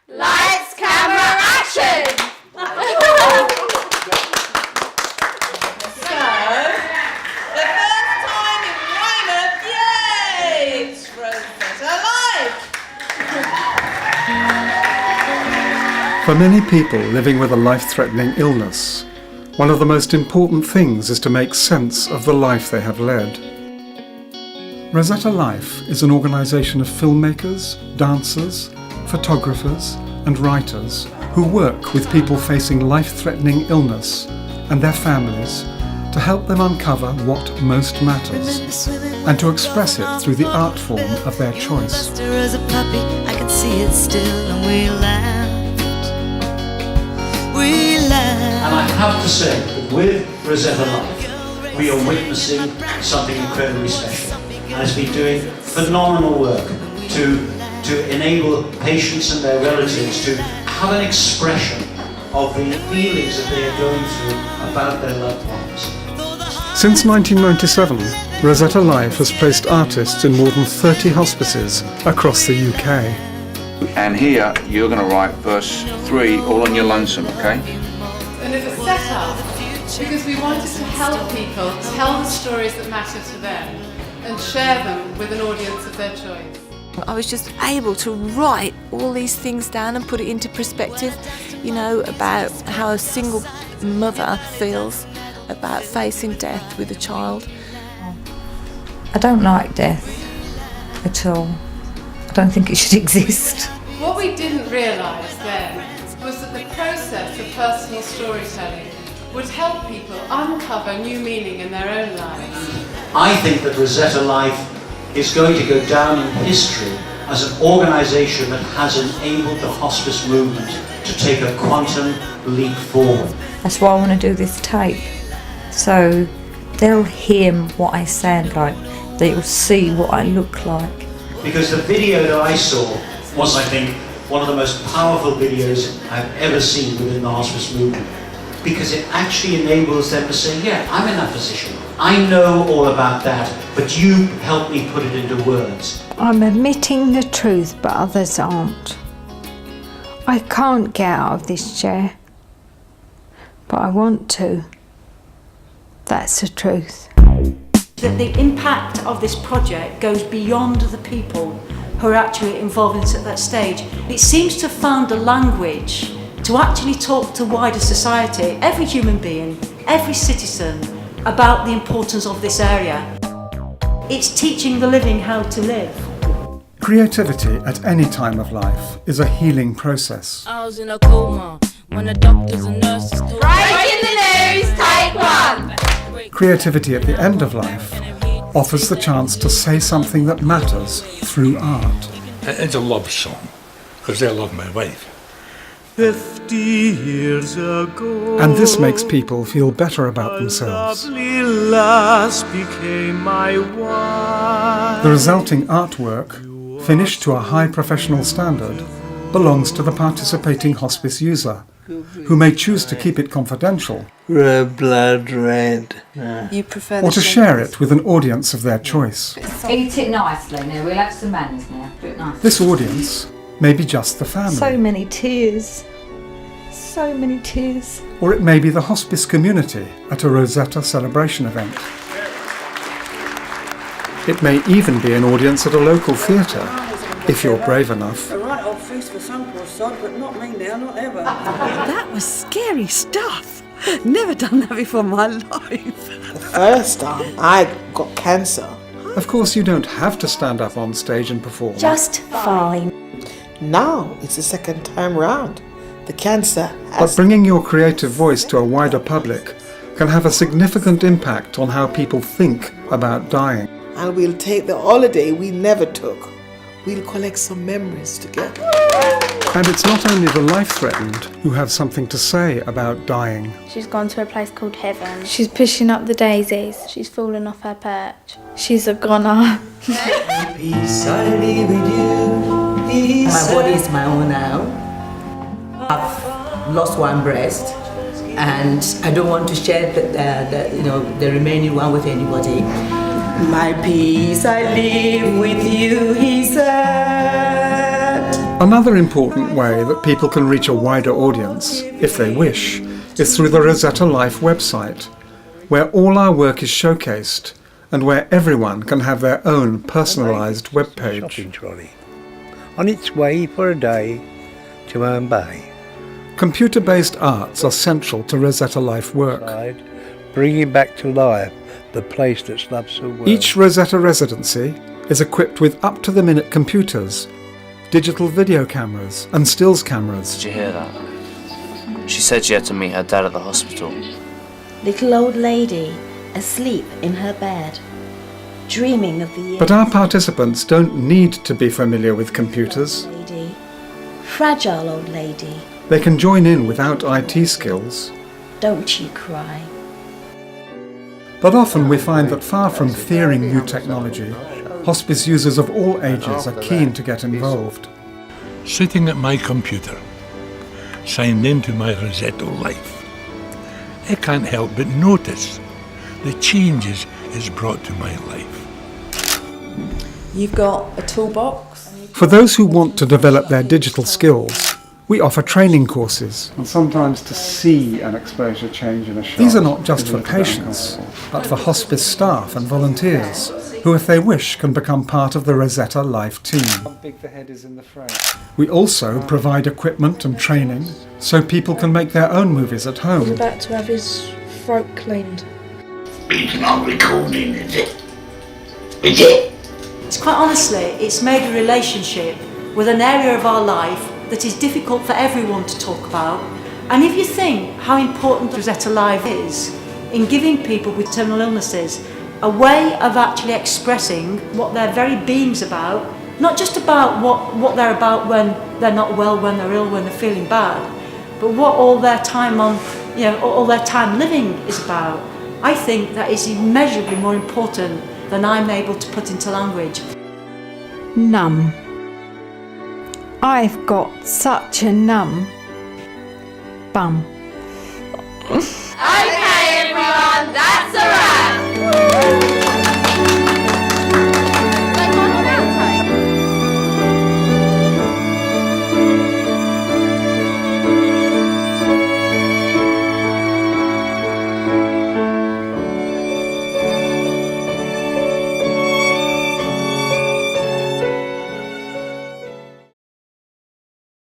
Lights, camera, action! So, the first time in Weymouth, yay! It's Rosetta Life! For many people living with a life-threatening illness, one of the most important things is to make sense of the life they have led. Rosetta Life is an organisation of filmmakers, dancers, photographers and writers who work with people facing life-threatening illness and their families to help them uncover what most matters and to express it through the art form of their choice. As a puppy, I could see it still, and we laughed. We laughed. And I have to say that with Rosetta Life, we are witnessing something incredibly special. And it's been doing phenomenal work to enable patients and their relatives to have an expression of the feelings that they are going through about their loved ones. Since 1997, Rosetta Life has placed artists in more than 30 hospices across the UK. And here you're going to write verse 3 all on your lonesome, okay? And it's a set-up because we wanted to help people tell the stories that matter to them and share them with an audience of their choice. I was just able to write all these things down and put it into perspective, you know, about how a single mother feels about facing death with a child. I don't like death at all. I don't think it should exist. What we didn't realise then was that the process of personal storytelling would help people uncover new meaning in their own lives. I think that Rosetta Life is going to go down in history as an organisation that has enabled the hospice movement to take a quantum leap forward. That's why I want to do this tape. So they'll hear what I sound like. They'll see what I look like. Because the video that I saw was, I think, one of the most powerful videos I've ever seen within the hospice movement. Because it actually enables them to say, yeah, I'm in that position. I know all about that, but you help me put it into words. I'm admitting the truth, but others aren't. I can't get out of this chair, but I want to. That's the truth. That the impact of this project goes beyond the people who are actually involved in at that stage. It seems to have found a language to actually talk to wider society, every human being, every citizen, about the importance of this area. It's teaching the living how to live. Creativity at any time of life is a healing process. I was in a coma when the doctors and nurses told me. Breaking the news, take one! Creativity at the end of life offers the chance to say something that matters through art. It's a love song, because I love my wife. 50 years ago, And this makes people feel better about themselves. lovely lass became my wife. The resulting artwork, finished to a high professional standard, belongs to the participating hospice user, who may choose to keep it confidential Blood red. You prefer or to share it with an audience of their choice. Eat it nicely now. We'll have some manners now. Do it nice. This audience may be just the family, So many tears. So many tears. or it may be the hospice community at a Rosetta celebration event. It may even be an audience at a local theatre, if you're brave enough. A right old feast for some poor sod, but not me now, not ever. That was scary stuff. Never done that before in my life. The first time I got cancer. Of course, you don't have to stand up on stage and perform. Just fine. Now it's the second time round. The cancer But has... bringing your creative voice to a wider public can have a significant impact on how people think about dying. And we'll take the holiday we never took. We'll collect some memories together. And it's not only the life-threatened who have something to say about dying. She's gone to a place called heaven. She's pushing up the daisies. She's fallen off her perch. She's a goner. Peace I live with you. My body is my own now. I've lost one breast, and I don't want to share the remaining one with anybody. My peace I live with you, he said. Another important way that people can reach a wider audience, if they wish, is through the Rosetta Life website, where all our work is showcased and where everyone can have their own personalised webpage. Shopping trolley, on its way for a day to Herne Bay. Computer-based arts are central to Rosetta Life work. Bringing back to life the place that's loved so well. Each Rosetta residency is equipped with up-to-the-minute computers, digital video cameras and stills cameras. Did you hear that? She said she had to meet her dad at the hospital. Little old lady asleep in her bed, dreaming of the year. But our participants don't need to be familiar with computers. Lady, fragile old lady, They can join in without IT skills. don't you cry. But often we find that far from fearing new technology, hospice users of all ages are keen to get involved. Sitting at my computer, signed into my Rosetta Life, I can't help but notice the changes it's brought to my life. You've got a toolbox. For those who want to develop their digital skills, we offer training courses. And sometimes to see an exposure change in a shot. These are not just for patients, but for hospice staff and volunteers, who if they wish can become part of the Rosetta Life team. How big the head is in the frame. We also provide equipment and training so people can make their own movies at home. He's about to have his throat cleaned. It's not recording, is it? Is it? It's quite honestly, it's made a relationship with an area of our life that is difficult for everyone to talk about. And if you think how important Rosetta Live is in giving people with terminal illnesses a way of actually expressing what their very being's about, not just about what they're about when they're not well, when they're ill, when they're feeling bad, but what all their time on, all their time living is about, I think that is immeasurably more important than I'm able to put into language. Numb. I've got such a numb bum. Okay, everyone, that's a